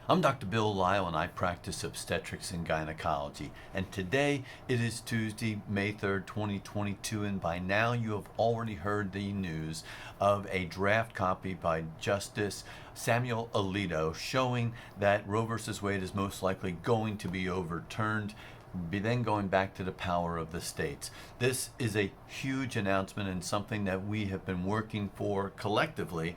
I'm Dr. Bill Lyle and I practice obstetrics and gynecology. And today it is Tuesday, May 3rd, 2022, and by now you have already heard the news of a draft copy by Justice Samuel Alito showing that Roe v. Wade is most likely going to be overturned, then going back to the power of the states. This is a huge announcement and something that we have been working for collectively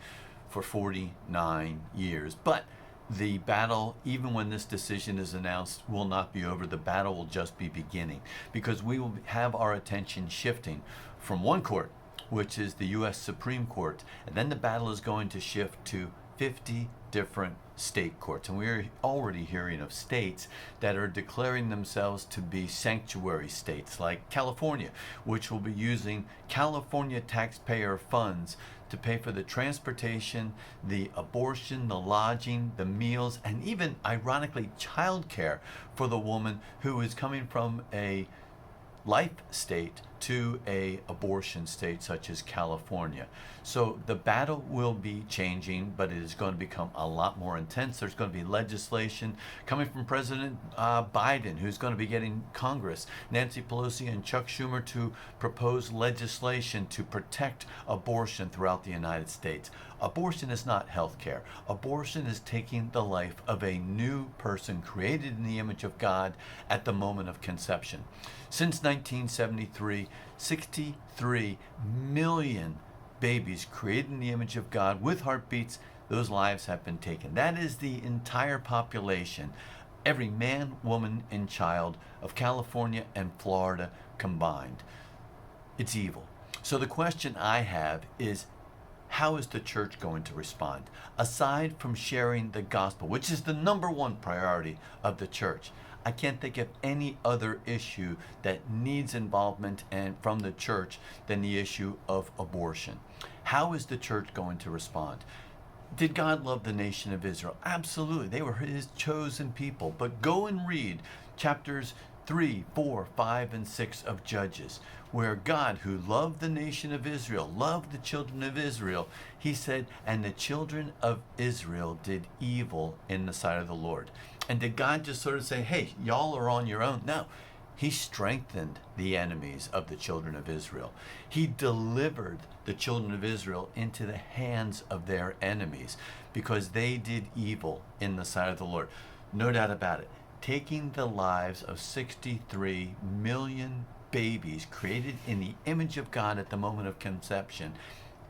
for 49 years. But the battle, even when this decision is announced, will not be over. The battle will just be beginning, because we will have our attention shifting from one court, which is the U.S. Supreme Court, and then the battle is going to shift to 50 different state courts. And we're already hearing of states that are declaring themselves to be sanctuary states, like California, which will be using California taxpayer funds to pay for the transportation, the abortion, the lodging, the meals, and even, ironically, childcare for the woman who is coming from a life state to a abortion state such as California. So the battle will be changing, but it is going to become a lot more intense. There's going to be legislation coming from President Biden, who's going to be getting Congress, Nancy Pelosi and Chuck Schumer, to propose legislation to protect abortion throughout the United States. Abortion is not health care. Abortion is taking the life of a new person created in the image of God at the moment of conception. Since 1973, 63 million babies created in the image of God with heartbeats, those lives have been taken. That is the entire population, every man, woman, and child of California and Florida combined. It's evil. So the question I have is, how is the church going to respond? Aside from sharing the gospel, which is the number one priority of the church, I can't think of any other issue that needs involvement and from the church than the issue of abortion. How is the church going to respond? Did God love the nation of Israel? Absolutely. They were his chosen people. But go and read chapters 3, 4, 5, and 6 of Judges, where God, who loved the nation of Israel, loved the children of Israel, he said, and the children of Israel did evil in the sight of the Lord. And did God just sort of say, hey, y'all are on your own? No. He strengthened the enemies of the children of Israel. He delivered the children of Israel into the hands of their enemies because they did evil in the sight of the Lord. No doubt about it. Taking the lives of 63 million babies created in the image of God at the moment of conception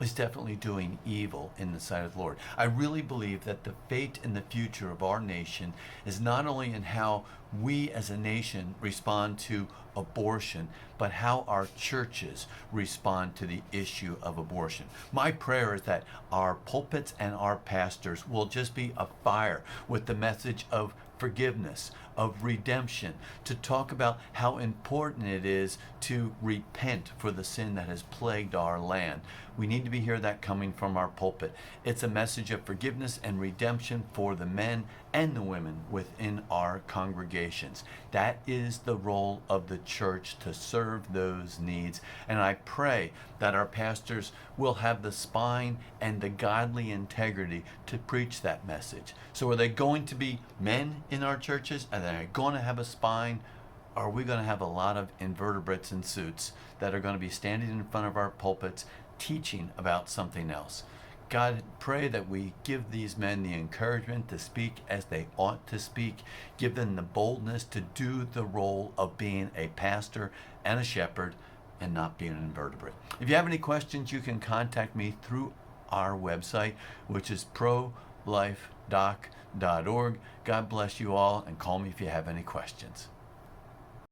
is definitely doing evil in the sight of the Lord. I really believe that the fate and the future of our nation is not only in how we as a nation respond to abortion, but how our churches respond to the issue of abortion. My prayer is that our pulpits and our pastors will just be afire with the message of forgiveness, of redemption, to talk about how important it is to repent for the sin that has plagued our land. We need to be hearing that coming from our pulpit. It's a message of forgiveness and redemption for the men and the women within our congregations. That is the role of the church, to serve those needs. And I pray that our pastors will have the spine and the godly integrity to preach that message. So are they going to be men in our churches? Are they going to have a spine? Are we going to have a lot of invertebrates in suits that are going to be standing in front of our pulpits teaching about something else? God, pray that we give these men the encouragement to speak as they ought to speak. Give them the boldness to do the role of being a pastor and a shepherd and not being an invertebrate. If you have any questions, you can contact me through our website, which is prolifedoc.org. God bless you all, and call me if you have any questions.